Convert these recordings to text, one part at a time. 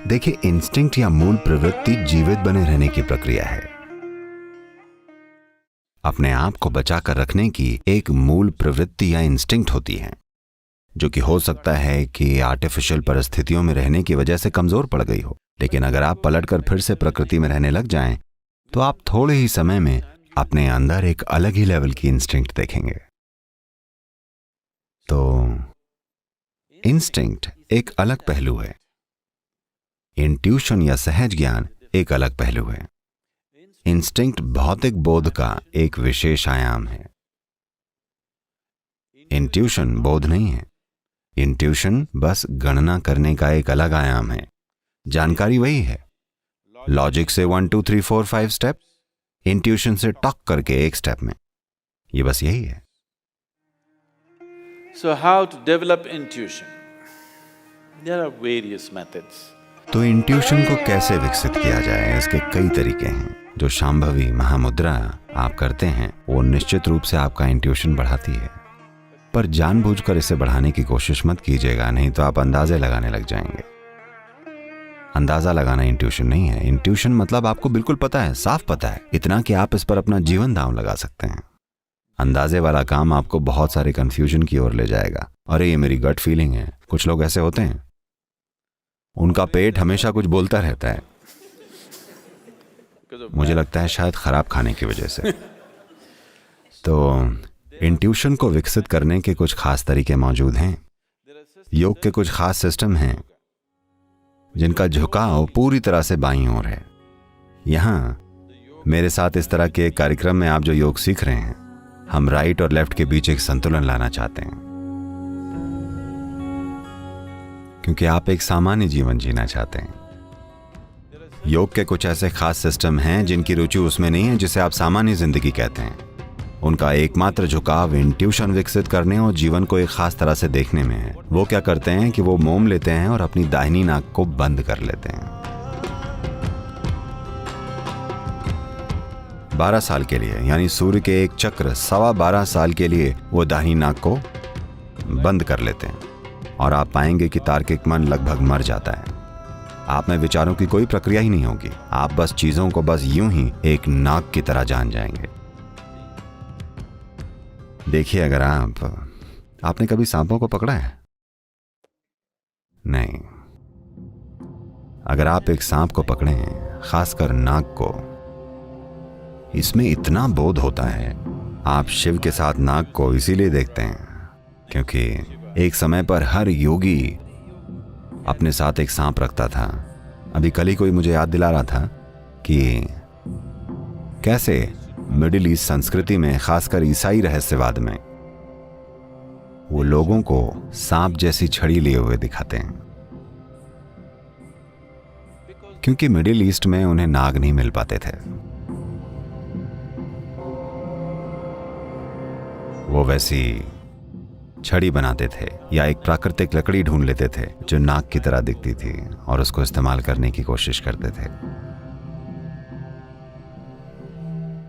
देखिए, इंस्टिंक्ट या मूल प्रवृत्ति जीवित बने रहने की प्रक्रिया है। अपने आप को बचाकर रखने की एक मूल प्रवृत्ति या इंस्टिंक्ट होती है, जो कि हो सकता है कि आर्टिफिशियल परिस्थितियों में रहने की वजह से कमजोर पड़ गई हो। लेकिन अगर आप पलटकर फिर से प्रकृति में रहने लग जाएं, तो आप थोड़े ही समय में अपने अंदर एक अलग ही लेवल की इंस्टिंक्ट देखेंगे। तो इंस्टिंक्ट एक अलग पहलू है, इंट्यूशन या सहज ज्ञान एक अलग पहलू है। इंस्टिंक्ट भौतिक बोध का एक विशेष आयाम है। इंट्यूशन बोध नहीं है। इंट्यूशन बस गणना करने का एक अलग आयाम है। जानकारी वही है, लॉजिक से 1 2 3 4 5 स्टेप, इंट्यूशन से टॉक करके एक स्टेप में। ये बस यही है। So how to develop intuition? There are various methods. तो इंट्यूशन को कैसे विकसित किया जाए, इसके कई तरीके हैं। जो शांभवी महामुद्रा आप करते हैं वो निश्चित रूप से आपका इंट्यूशन बढ़ाती है, पर जानबूझकर इसे बढ़ाने की कोशिश मत कीजिएगा, नहीं तो आप अंदाजे लगाने लग जाएंगे। अंदाजा लगाना इंट्यूशन नहीं है। इंट्यूशन मतलब आपको बिल्कुल पता है, साफ पता है, इतना कि आप इस पर अपना जीवन दांव लगा सकते हैं। अंदाजे वाला काम आपको बहुत सारे कंफ्यूजन की ओर ले जाएगा। अरे ये मेरी गट फीलिंग है। कुछ लोग ऐसे होते हैं, उनका पेट हमेशा कुछ बोलता रहता है। मुझे लगता है शायद खराब खाने की वजह से। तो इंट्यूशन को विकसित करने के कुछ खास तरीके मौजूद हैं। योग के कुछ खास सिस्टम हैं जिनका झुकाव पूरी तरह से बाईं ओर है। यहां मेरे साथ इस तरह के एक कार्यक्रम में आप जो योग सीख रहे हैं, हम राइट और लेफ्ट के बीच एक संतुलन लाना चाहते हैं, क्योंकि आप एक सामान्य जीवन जीना चाहते हैं। योग के कुछ ऐसे खास सिस्टम हैं जिनकी रुचि उसमें नहीं है जिसे आप सामान्य जिंदगी कहते हैं। उनका एकमात्र झुकाव इंट्यूशन विकसित करने और जीवन को एक खास तरह से देखने में है। वो क्या करते हैं कि वो मोम लेते हैं और अपनी दाहिनी नाक को बंद कर लेते हैं। 12 साल के लिए, यानी सूर्य के एक चक्र 12.25 साल के लिए वो दाहिनी नाक को बंद कर लेते हैं, और आप पाएंगे कि तार्किक मन लगभग मर जाता है। आप में विचारों की कोई प्रक्रिया ही नहीं होगी। आप बस चीजों को बस यूं ही एक नाक की तरह जान जाएंगे। देखिए, अगर आपने कभी सांपों को पकड़ा है? नहीं। अगर आप एक सांप को पकड़ें, खासकर नाक को, इसमें इतना बोध होता है। आप शिव के साथ नाक को इसीलिए देखते हैं क्योंकि एक समय पर हर योगी अपने साथ एक सांप रखता था। अभी कल ही कोई मुझे याद दिला रहा था कि कैसे मिडिल ईस्ट संस्कृति में, खासकर ईसाई रहस्यवाद में, वो लोगों को सांप जैसी छड़ी लिए हुए दिखाते हैं, क्योंकि मिडिल ईस्ट में उन्हें नाग नहीं मिल पाते थे। वो वैसी छड़ी बनाते थे या एक प्राकृतिक लकड़ी ढूंढ लेते थे जो नाग की तरह दिखती थी और उसको इस्तेमाल करने की कोशिश करते थे।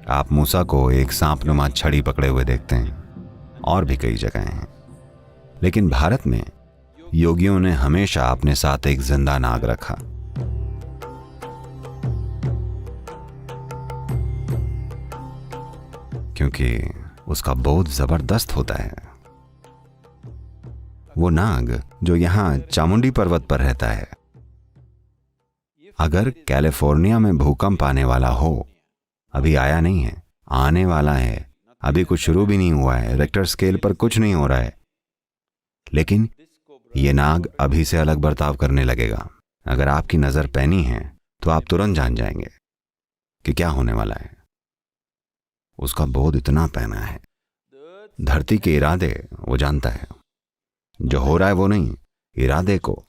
आप मूसा को एक सांपनुमा छड़ी पकड़े हुए देखते हैं, और भी कई जगह हैं। लेकिन भारत में योगियों ने हमेशा अपने साथ एक जिंदा नाग रखा। क्योंकि उसका बोध जबरदस्त होता है। वो नाग जो यहां चामुंडी पर्वत पर रहता है, अगर कैलिफोर्निया में भूकंप आने वाला हो, अभी आया नहीं है, आने वाला है, अभी कुछ शुरू भी नहीं हुआ है, रिक्टर स्केल पर कुछ नहीं हो रहा है, लेकिन ये नाग अभी से अलग बर्ताव करने लगेगा। अगर आपकी नजर पैनी है तो आप तुरंत जान जाएंगे कि क्या होने वाला है। उसका बोध इतना पैना है। धरती के इरादे वो जानता है, जो हो रहा है वो नहीं, इरादे को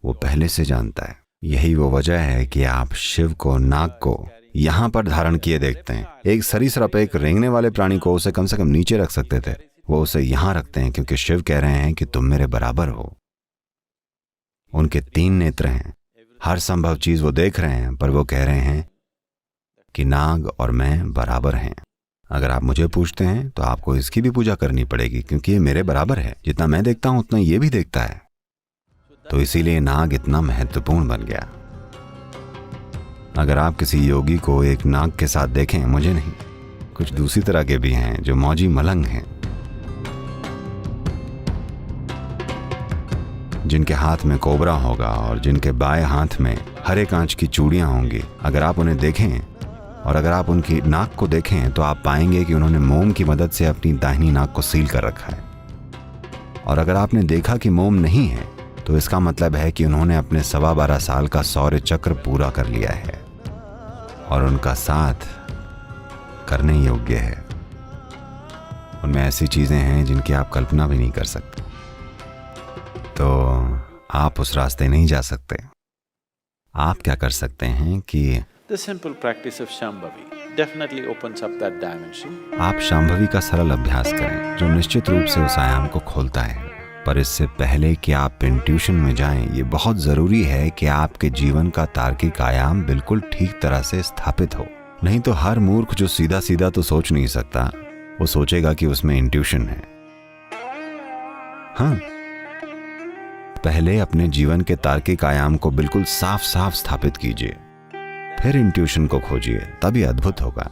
वो पहले से जानता है। यही वो वजह है कि आप शिव को, नाग को यहां पर धारण किए देखते हैं। एक सरीसृप, एक रेंगने वाले प्राणी को उसे कम से कम नीचे रख सकते थे, वो उसे यहां रखते हैं क्योंकि शिव कह रहे हैं कि तुम मेरे बराबर हो। उनके 3 नेत्र हैं, हर संभव चीज वो देख रहे हैं, पर वो कह रहे हैं कि नाग और मैं बराबर हैं। अगर आप मुझे पूछते हैं तो आपको इसकी भी पूजा करनी पड़ेगी, क्योंकि ये मेरे बराबर है। जितना मैं देखता हूं उतना ये भी देखता है। तो इसीलिए नाग इतना महत्वपूर्ण बन गया। अगर आप किसी योगी को एक नाग के साथ देखें, मुझे नहीं, कुछ दूसरी तरह के भी हैं जो मौजी मलंग हैं, जिनके हाथ में कोबरा होगा और जिनके बाएं हाथ में हरे कांच की चूड़ियां होंगी। अगर आप उन्हें देखें और अगर आप उनकी नाक को देखें तो आप पाएंगे कि उन्होंने मोम की मदद से अपनी दाहिनी नाक को सील कर रखा है। और अगर आपने देखा कि मोम नहीं है तो इसका मतलब है कि उन्होंने अपने 12.25 साल का शौर्य चक्र पूरा कर लिया है और उनका साथ करने योग्य है। उनमें ऐसी चीजें हैं जिनकी आप कल्पना भी नहीं कर सकते। तो आप उस रास्ते नहीं जा सकते। आप क्या कर सकते हैं कि The simple practice of Shambhavi definitely opens up that dimension. आप शांभवी का सरल अभ्यास करें जो निश्चित रूप से उस आयाम को खोलता है। पर इससे पहले कि आप इंट्यूशन में जाएं, ये बहुत जरूरी है कि आपके जीवन का तार्किक आयाम बिल्कुल ठीक तरह से स्थापित हो। नहीं तो हर मूर्ख जो सीधा सीधा तो सोच नहीं सकता, वो सोचेगा कि उसमें इंट्यूशन है। हाँ, पहले अपने जीवन के तार्किक आयाम को बिल्कुल साफ साफ स्थापित कीजिए, फिर इंट्यूशन को खोजिए, तभी अद्भुत होगा।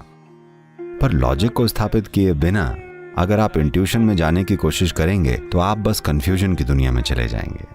पर लॉजिक को स्थापित किए बिना अगर आप इंट्यूशन में जाने की कोशिश करेंगे तो आप बस कंफ्यूजन की दुनिया में चले जाएंगे।